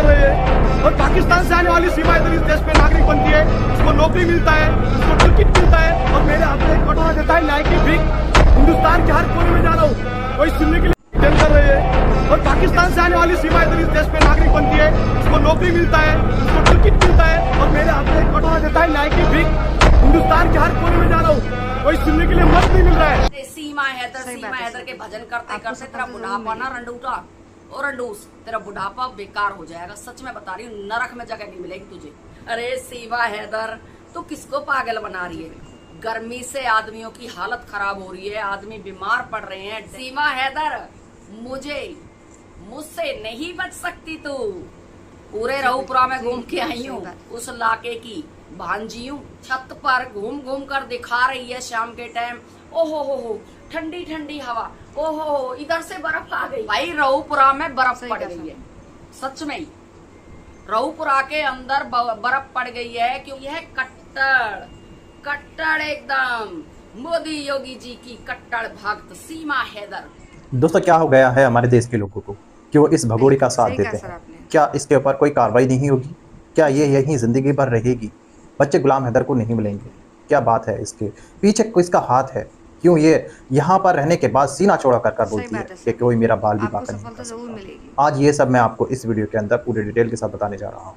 कर रहे हैं। और पाकिस्तान से आने वाली सीमा इधर इस देश में नागरिक बनती है, उसको नौकरी मिलता है, उसको टिकट मिलता है, और मेरे हाथ में एक कटोरा देता है न्याय की भीख। हिंदुस्तान के हर कोने में जा रहा हूँ, कोई सुनने के लिए जंग कर रहे हैं। और पाकिस्तान से आने वाली सीमा इधर इस देश में नागरिक बनती है, उसको नौकरी मिलता है, उसको टिकट मिलता है, और मेरे हाथ में एक कटोरा देता है न्याय की भीख। हिंदुस्तान के हर कोने में जा रहा हूँ, कोई सुनने के लिए मत नहीं मिल रहा है। सीमा हैदर के भजन करते करते तेरा बुढ़ापा ना रंडूटा और रंडूस, तेरा बुढ़ापा बेकार हो जाएगा। सच में बता रही हूँ, नरक में जगह नहीं मिलेगी तुझे। अरे सीमा हैदर, तू किसको पागल बना रही है? गर्मी से आदमियों की हालत खराब हो रही है, आदमी बीमार पड़ रहे हैं। सीमा हैदर, मुझसे नहीं बच सकती तू। पूरे रऊपुरा में घूम के आई हूँ, उस इलाके की भांजी हूँ। छत पर घूम घूम कर दिखा रही है शाम के टाइम, ओहो हो ठंडी ठंडी हवा, ओहो इधर से बर्फ आ गई। भाई रऊपुरा में बर्फ पड़ गई है, सच में ही रऊपुरा के अंदर बर्फ पड़ गई है, क्योंकि यह कट्टर एकदम मोदी योगी जी की कट्टर भक्त सीमा हैदर। दोस्तों, क्या हो गया है हमारे देश के लोगों को कि वो इस भगोड़े का साथ देते हैं? क्या इसके ऊपर कोई कार्रवाई नहीं होगी? क्या ये यहीं जिंदगी भर रहेगी? बच्चे गुलाम हैदर को नहीं मिलेंगे? क्या बात है? इसके पीछे किसका हाथ है? क्यों ये यहाँ पर रहने के बाद सीना चौड़ा कर बोलती है कि कोई मेरा बाल भी बाका नहीं कर सकता? आज ये सब मैं आपको इस वीडियो के अंदर पूरे डिटेल के साथ बताने जा रहा हूँ।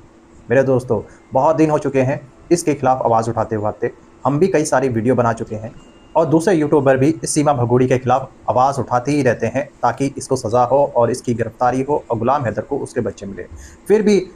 मेरे दोस्तों, बहुत दिन हो चुके हैं इसके खिलाफ आवाज़ उठाते। हम भी कई सारी वीडियो बना चुके हैं और दूसरे यूट्यूबर भी इस सीमा भगोड़ी के खिलाफ आवाज़ उठाते ही रहते हैं ताकि इसको सज़ा हो और इसकी गिरफ्तारी हो और गुलाम हैदर को उसके बच्चे मिले। फिर भी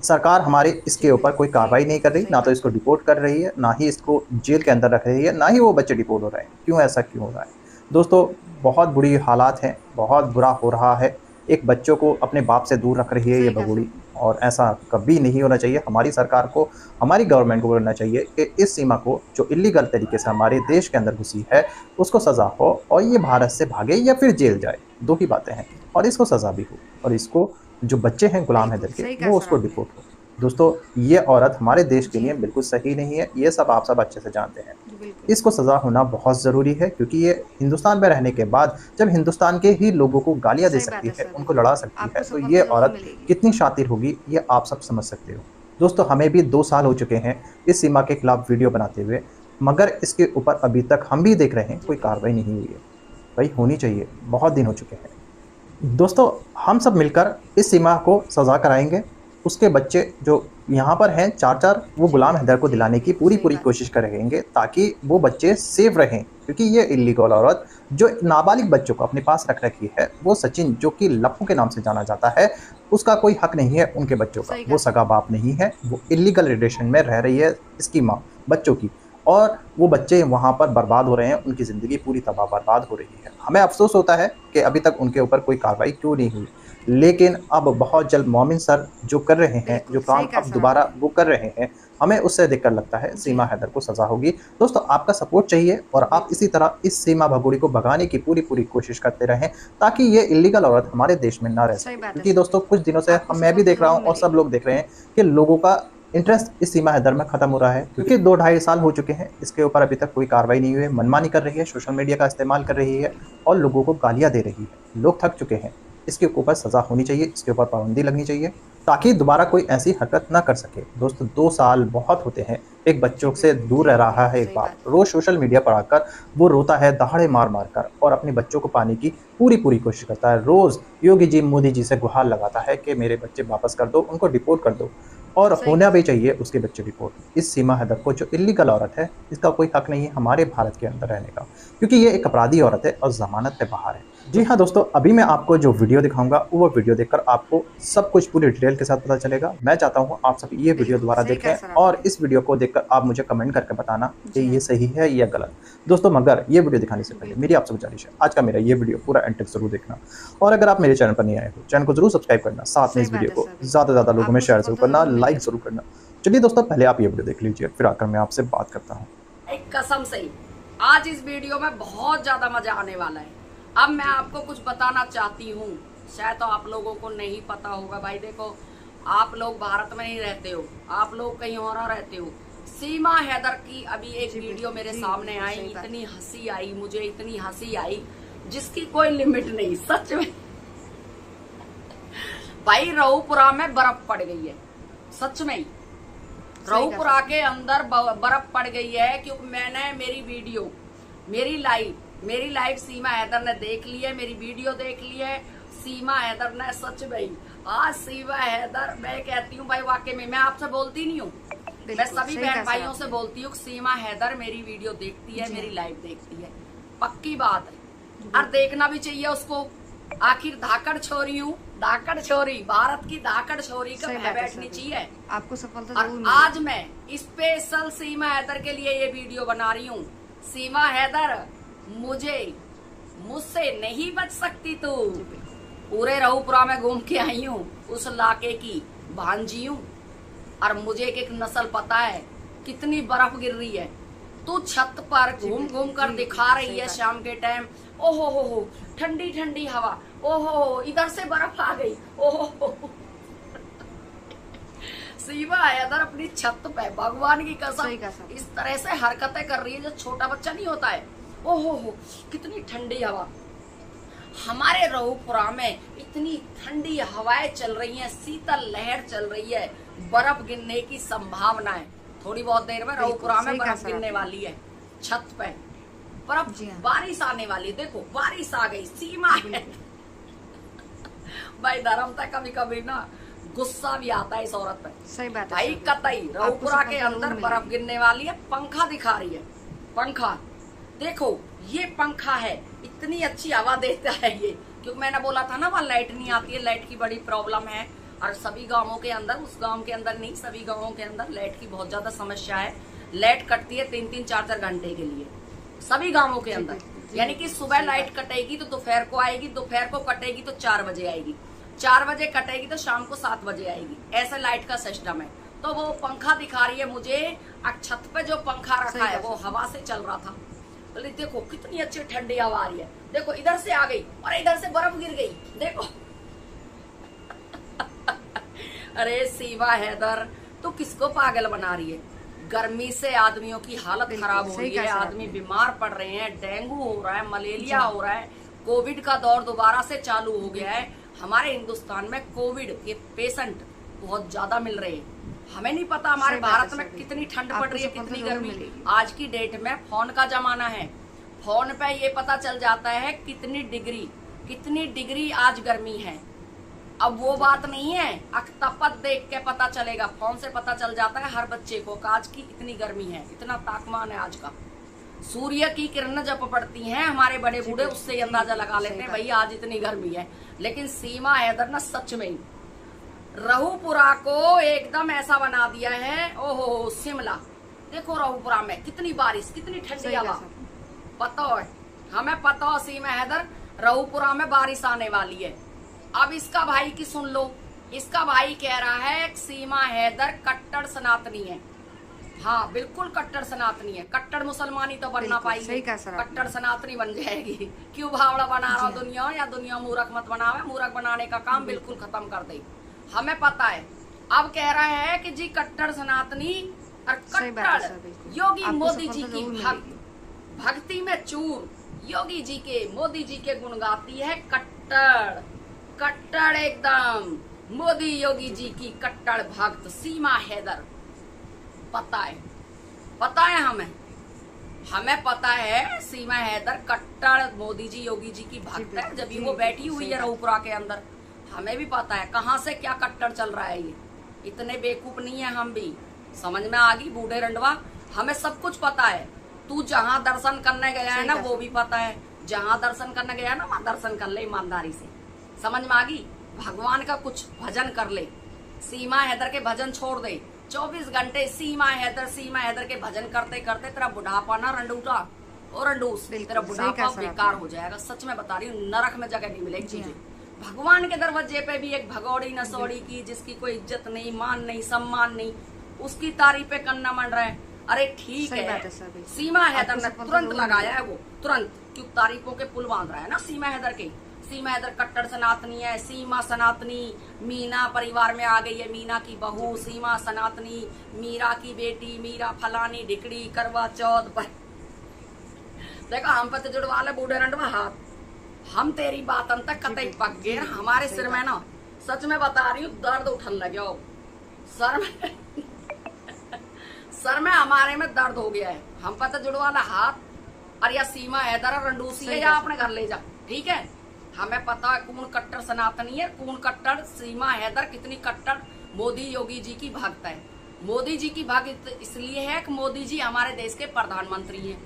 सरकार हमारे इसके ऊपर कोई कार्रवाई नहीं कर रही, ना तो इसको डिपोर्ट कर रही है, ना ही इसको जेल के अंदर रख रही है, ना ही वो बच्चे डिपोर्ट हो रहे हैं। क्यों ऐसा क्यों हो रहा है? दोस्तों, बहुत बुरी हालात हैं, बहुत बुरा हो रहा है। एक बच्चों को अपने बाप से दूर रख रही है ये भगोड़ी, और ऐसा कभी नहीं होना चाहिए। हमारी सरकार को, हमारी गवर्नमेंट को करना चाहिए कि इस सीमा को जो इलीगल तरीके से हमारे देश के अंदर घुसी है उसको सज़ा हो और ये भारत से भागे या फिर जेल जाए। दो ही बातें हैं, और इसको सज़ा भी हो और इसको जो बच्चे हैं गुलाम हैदर के वो उसको डिपोर्ट हो। दोस्तों, ये औरत हमारे देश के लिए बिल्कुल सही नहीं है, ये सब आप सब अच्छे से जानते हैं। इसको सज़ा होना बहुत ज़रूरी है, क्योंकि ये हिंदुस्तान में रहने के बाद जब हिंदुस्तान के ही लोगों को गालियाँ दे सकती है, उनको लड़ा सकती है, तो ये औरत कितनी शातिर होगी ये आप सब समझ सकते हो। दोस्तों, हमें भी 2 साल हो चुके हैं इस सीमा के खिलाफ वीडियो बनाते हुए, मगर इसके ऊपर अभी तक हम भी देख रहे हैं कोई कार्रवाई नहीं हुई है। भाई होनी चाहिए, बहुत दिन हो चुके हैं। दोस्तों, हम सब मिलकर इस सीमा को सज़ा कराएंगे। उसके बच्चे जो यहाँ पर हैं 4-4, वो गुलाम हैदर को दिलाने की पूरी कोशिश करेंगे ताकि वो बच्चे सेफ रहें, क्योंकि ये इलीगल औरत जो नाबालिग बच्चों को अपने पास रख रखी है, वो सचिन जो कि लप्पू के नाम से जाना जाता है, उसका कोई हक नहीं है उनके बच्चों का। वो सगा बाप नहीं है, वो इलीगल रिलेशन में रह रही है इसकी माँ बच्चों की, और वो बच्चे वहाँ पर बर्बाद हो रहे हैं, उनकी ज़िंदगी पूरी तबाह बर्बाद हो रही है। हमें अफसोस होता है कि अभी तक उनके ऊपर कोई कार्रवाई क्यों नहीं हुई, लेकिन अब बहुत जल्द मोमिन सर जो कर रहे हैं, जो काम अब दोबारा वो कर रहे हैं, हमें उससे देखकर लगता है सीमा हैदर को सज़ा होगी। दोस्तों, आपका सपोर्ट चाहिए और आप इसी तरह इस सीमा भगोड़ी को भगाने की पूरी कोशिश करते रहें ताकि ये इलीगल औरत हमारे देश में ना रह सके। क्योंकि दोस्तों, कुछ दिनों से मैं भी देख रहा हूँ और सब लोग देख रहे हैं कि लोगों का इंटरेस्ट इस सीमा हैदर में खत्म हो रहा है, क्योंकि 2-2.5 साल हो चुके हैं इसके ऊपर अभी तक कोई कार्रवाई नहीं हुई है। मनमानी कर रही है, सोशल मीडिया का इस्तेमाल कर रही है और लोगों को गालियाँ दे रही है। लोग थक चुके हैं, इसके ऊपर सज़ा होनी चाहिए, इसके ऊपर पाबंदी लगनी चाहिए ताकि दोबारा कोई ऐसी हरकत ना कर सके। दोस्तों, 2 साल बहुत होते हैं एक बच्चों से दूर रह रहा है एक बाप। रोज़ सोशल मीडिया पर आकर वो रोता है दहाड़े मार कर और अपने बच्चों को पाने की पूरी कोशिश करता है। रोज़ योगी जी, मोदी जी से गुहार लगाता है कि मेरे बच्चे वापस कर दो, उनको डिपोर्ट कर दो, और होना भी चाहिए उसके बच्चे डिपोर्ट। इस सीमा हैदर को जो इलीगल औरत है, इसका कोई हक नहीं है हमारे भारत के अंदर रहने का, क्योंकि ये एक अपराधी औरत है और जमानत पे बाहर है। जी हाँ दोस्तों, अभी मैं आपको जो वीडियो दिखाऊंगा वो वीडियो देखकर आपको सब कुछ पूरी डिटेल के साथ पता चलेगा। मैं चाहता हूँ आप सब ये वीडियो दोबारा देखें और इस वीडियो को देखकर आप मुझे कमेंट करके बताना कि ये सही है या गलत। दोस्तों, मगर ये वीडियो दिखाने से पहले मेरी आपसे गुजारिश है, आज का मेरा ये वीडियो पूरा एंड तक जरूर देखना, और अगर आप मेरे चैनल पर नहीं आए हो, चैनल को जरूर सब्सक्राइब करना, साथ में इस वीडियो को ज़्यादा से ज़्यादा लोगों में शेयर जरूर करना, लाइक जरूर करना। चलिए दोस्तों, पहले आप ये वीडियो देख लीजिए, फिर आकर मैं आपसे बात करता हूँ। एक कसम से आज इस वीडियो में बहुत ज्यादा मजा आने वाला है। अब मैं आपको कुछ बताना चाहती हूँ, शायद तो आप लोगों को नहीं पता होगा। भाई देखो, आप लोग भारत में नहीं रहते हो, आप लोग कहीं और रहते हो। सीमा हैदर की अभी एक वीडियो मेरे सामने आई, इतनी हंसी आई मुझे, इतनी हंसी आई जिसकी कोई लिमिट नहीं। सच में भाई रऊपुरा में बर्फ पड़ गई है, सच में ही रऊपुरा के अंदर बर्फ पड़ गई है, क्योंकि मैंने मेरी लाइव सीमा हैदर ने देख ली है, मेरी वीडियो देख ली है सीमा हैदर ने। सच में आज सीमा हैदर, मैं कहती हूँ भाई वाकई में, मैं आपसे बोलती नहीं हूँ, मैं सभी बहन भाइयों से बोलती हूँ, सीमा हैदर मेरी वीडियो देखती है, मेरी लाइव देखती है, पक्की बात है, और देखना भी चाहिए उसको। आखिर धाकड़ छोरी हूँ, धाकड़ छोरी, भारत की धाकड़ छोरी का बैठनी चाहिए आपको सफलता। और आज मैं स्पेशल सीमा हैदर के लिए ये वीडियो बना रही हूँ। सीमा हैदर, मुझसे नहीं बच सकती तू। पूरे रऊपुरा में घूम के आई हूँ, उस इलाके की भांजी हूँ, और मुझे एक नस्ल पता है कितनी बर्फ गिर रही है। तू छत पर घूम घूम कर दिखा रही है शाम के टाइम, ओहो हो ठंडी ठंडी हवा, ओहो इधर से बर्फ आ गई, ओहो सीमा हैदर अपनी छत पे भगवान की कसम इस तरह से हरकतें कर रही है जो छोटा बच्चा नहीं होता है। ओहो हो कितनी ठंडी हवा, हमारे रऊपुरा में इतनी ठंडी हवाएं चल रही हैं, शीतल लहर चल रही है, बर्फ गिरने की संभावना है। थोड़ी बहुत देर में रऊपुरा में बर्फ गिरने वाली है, छत पे बर्फ, बारिश आने वाली। देखो बारिश आ गई, सीमा है भाई धर्म तक कभी कभी ना गुस्सा भी आता है इस औरत पे। सही बात है भाई कतई रऊपुरा के अंदर बर्फ गिरने वाली है, पंखा दिखा रही है, पंखा देखो ये पंखा है, इतनी अच्छी हवा देता है ये, क्योंकि मैंने बोला था ना वहाँ लाइट नहीं आती है, लाइट की बड़ी प्रॉब्लम है, और सभी गांवों के अंदर, उस गांव के अंदर नहीं सभी गांवों के अंदर लाइट की बहुत ज्यादा समस्या है। लाइट कटती है 3-3, 4-4 घंटे के लिए सभी गांवों के अंदर, यानी कि सुबह लाइट कटेगी तो दोपहर को आएगी, दोपहर को कटेगी तो 4 बजे आएगी, 4 बजे कटेगी तो शाम को 7 बजे आएगी, ऐसा लाइट का सिस्टम है। तो वो पंखा दिखा रही है मुझे, छत पे जो पंखा रखा है वो हवा से चल रहा था। बोले देखो कितनी अच्छी ठंडी हवा आ रही है, देखो इधर से आ गई और इधर से बर्फ गिर गई, देखो अरे सीमा हैदर तू किसको पागल बना रही है? गर्मी से आदमियों की हालत खराब हो रही है, आदमी बीमार पड़ रहे हैं, डेंगू हो रहा है, मलेरिया हो रहा है, कोविड का दौर दोबारा से चालू हो गया है। हमारे हिंदुस्तान में कोविड के पेशेंट बहुत ज्यादा मिल रहे हैं। हमें नहीं पता हमारे भारत में कितनी ठंड पड़ रही है, कितनी गर्मी। आज की डेट में फोन का जमाना है, फोन पे ये पता चल जाता है कितनी डिग्री आज गर्मी है। अब वो बात नहीं है अख्तपत देख के पता चलेगा, फोन से पता चल जाता है हर बच्चे को कि आज की इतनी गर्मी है, इतना तापमान है आज का। सूर्य की किरणें जब पड़ती हैं हमारे बड़े बूढ़े उससे अंदाजा लगा लेते हैं भाई आज इतनी गर्मी है। लेकिन सीमा हैदर ना सच में ही रऊपुरा को एकदम ऐसा बना दिया है। ओहो शिमला देखो, रऊपुरा में कितनी बारिश, कितनी ठंडी हवा, पता है हमें, पता है सीमा हैदर रऊपुरा में बारिश आने वाली है। अब इसका भाई की सुन लो, इसका भाई कह रहा है सीमा हैदर कट्टर सनातनी है। हाँ बिल्कुल कट्टर सनातनी है, कट्टर मुसलमानी तो बनना पाएगी, कट्टर सनातनी बन जाएगी। क्यों भावड़ा बना रहा दुनिया, या दुनिया मूर्ख मत बनावे, मूर्ख बनाने का काम बिल्कुल खत्म कर दे, हमें पता है। अब कह रहा है कि जी कट्टर सनातनी और कट्टर योगी मोदी जी की भक्ति में चूर, योगी जी के मोदी जी के गुण गाती है कट्टर, कट्टर एकदम मोदी योगी जी की कट्टर भक्त सीमा हैदर। पता है हमें पता है सीमा हैदर कट्टर मोदी जी योगी जी की भक्त है। जब वो बैठी हुई है रऊपुरा के अंदर, हमें भी पता है कहाँ से क्या कट्टर चल रहा है। ये इतने बेवकूफ नहीं है, हम भी समझ में आ गई बूढ़े रंडवा, हमें सब कुछ पता है। तू जहाँ दर्शन करने गया है ना वो भी पता है, जहाँ दर्शन करने गया है ना वहाँ दर्शन कर ले ईमानदारी से, समझ में आ गई। भगवान का कुछ भजन कर ले, सीमा हैदर के भजन छोड़ दे। 24 घंटे सीमा हैदर के भजन करते करते तेरा बुढ़ापा ना रंडूटा और रंडूस, तेरा बुढ़ापा बेकार हो जाएगा। सच में बता रही हूँ, नरक में जगह नहीं मिलेगी तुझे। भगवान के दरवाजे पे भी एक भगौड़ी नसौड़ी की, जिसकी कोई इज्जत नहीं, मान नहीं, सम्मान नहीं, उसकी तारीफें करना मन रहा है। अरे ठीक है, सीमा हैदर ने तुरंत लगाया है, वो तुरंत, क्यों तारीफों के पुल बांध रहा है ना सीमा हैदर के। सीमा हैदर कट्टर सनातनी है, सीमा सनातनी मीना परिवार में आ गई है, मीना की बहू सीमा सनातनी, मीरा की बेटी, मीरा फलानी ढिकड़ी, करवा चौथ पर देखा हम पे तो जुड़वा ले बूढ़े रंडवा हाथ। हम तेरी बात तक कतई पक गए, हमारे सिर में ना सच में बता रही हूँ, दर्द उठन लगे हो सर में सर में हमारे में दर्द हो गया है। हम पता जुड़वाला हाथ और या सीमा हैदर और रंडूसी है, या अपने घर ले जा, ठीक है। हमें पता है कौन कट्टर सनातनी है, कौन कट्टर सीमा हैदर, कितनी कट्टर मोदी योगी जी की भक्त है। मोदी जी की भक्त इसलिए है कि मोदी जी हमारे देश के प्रधानमंत्री हैं।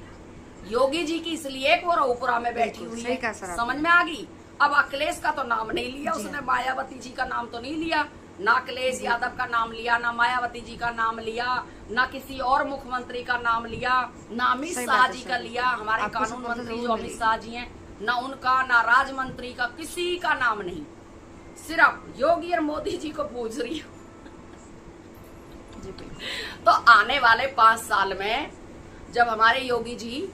योगी जी की इसलिए वो रऊपुरा में बैठी हुई है। समझ में आ गई। अब अखिलेश का तो नाम नहीं लिया उसने, मायावती जी का नाम तो नहीं लिया, ना अखिलेश यादव का नाम लिया, ना मायावती जी का नाम लिया, ना किसी और मुख्यमंत्री का नाम लिया, ना अमित शाह जी का लिया। हमारे कानून मंत्री जो अमित शाह जी हैं, ना उनका, ना राज मंत्री का, किसी का नाम नहीं। सिर्फ योगी और मोदी जी को पूछ रही हूँ। तो आने वाले 5 साल में जब हमारे योगी जी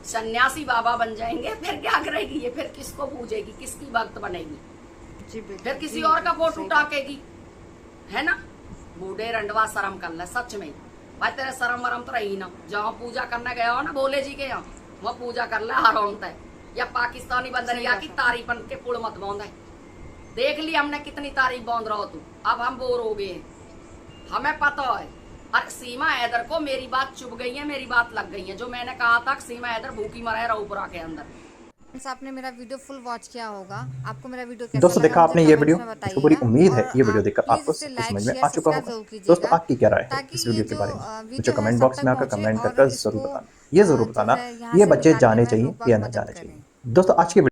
सन्यासी बाबा बन जाएंगे, फिर क्या करेगी ये? फिर किसको पूजेगी, किसकी भक्त बनेगी? फिर किसी और का फोटो टाकेगी, है ना। बूढ़े रंडवा शर्म कर ले सच में भाई, तेरे शर्म वरम तो रही ना। जहाँ पूजा करने गया हो ना भोले जी के यहाँ, वहाँ पूजा कर ले आराम तय। या पाकिस्तानी बंदरिया की तारीफ के पुल मत बांध है। देख ली हमने कितनी तारीफ बांध रहा हो तू, अब हम बोर हो गए। हमें पता है और सीमा हैदर को मेरी बात चुभ गई है, मेरी बात लग गई है। जो मैंने कहा था सीमा हैदर भूखी मरा रऊपुरा के अंदर। आपने मेरा वीडियो फुल वॉच किया होगा, आपको मेरा वीडियो कैसा दोस्तों देखा लगा आपने मुझे ये कमेंट्स वीडियो, में मुझको बताइएगा। बड़ी उम्मीद है और ये वीडियो आप देखकर प्लीज आपको इसे कुछ लाइक, समझ में शेयर, आ चुका सब्सक्राइब होगा। जरूर कीजिएगा, दोस्तों आपकी क्या राय है ताकि इस वीडियो ये के जो बारे में? मुझे वीडियो है कमेंट सब बॉक्स तक में आकर पहुंचे कमेंट और कर जरूर इसको बताना। ये जरूर जो बताना है यहाँ ये से बच्चे निकालने जाने में चाहिए लोग या बाग ना मदद जाने करें। चाहिए। दोस्तों आज की